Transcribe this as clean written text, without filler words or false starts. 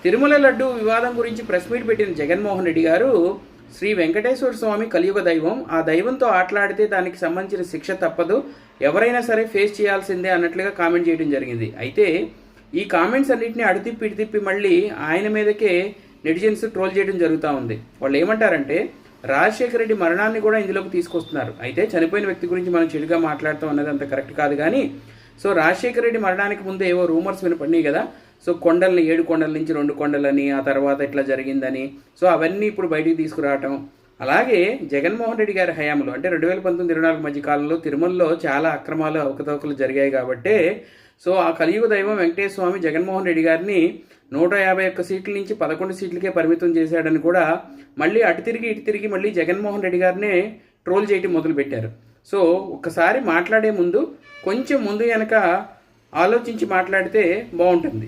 తిరుమల లడ్డు వివాదం గురించి press meet పెట్టిన జగన్మోహన్ రెడ్డి గారు శ్రీ వెంకటేశ్వర స్వామి కలియుగ దైవం, ఆ దైవంతో ఆటలాడితే దానికి సంబంధించిన శిక్ష తప్పదు, ఎవరైనా సరే ఫేస్ చేయాల్సిందే అన్నట్లుగా కామెంట్ చేయడం జరిగింది. అయితే ఈ కామెంట్స్ అన్నింటినీ అడితిప్పి ఇడితిప్పి మళ్ళీ ఆయన మీదకే నెటిజన్స్ ట్రోల్ చేయడం జరుగుతూ ఉంది. వాళ్ళు ఏమంటారంటే రాజశేఖర రెడ్డి మరణాన్ని కూడా ఇందులోకి తీసుకొస్తున్నారు. అయితే చనిపోయిన వ్యక్తి గురించి మనం చెడుగా మాట్లాడతాం అన్నది అంత కరెక్ట్ కాదు. కానీ సో రాజశేఖర రెడ్డి మరణానికి ముందు ఏవో రూమర్స్ వినపడినాయి కదా, సో కొండల్ని 7 కొండల నుంచి 2 కొండలని, ఆ తర్వాత ఇట్లా జరిగిందని, సో అవన్నీ ఇప్పుడు బయటికి తీసుకురావటం. అలాగే జగన్మోహన్ రెడ్డి గారి హయాంలో అంటే 2019-24 మధ్య కాలంలో తిరుమలలో చాలా అక్రమాలు అవకతవకలు జరిగాయి కాబట్టి సో ఆ కలియుగ దైవం వెంకటేశ్వర స్వామి జగన్మోహన్ రెడ్డి గారిని 151 సీట్ల నుంచి 11 సీట్లకే పరిమితం చేశాడని కూడా మళ్ళీ అటు తిరిగి మళ్ళీ జగన్మోహన్ రెడ్డి గారినే ట్రోల్ చేయటం మొదలుపెట్టారు. సో ఒక్కసారి మాట్లాడే ముందు కొంచెం ముందు వెనక ఆలోచించి మాట్లాడితే బాగుంటుంది.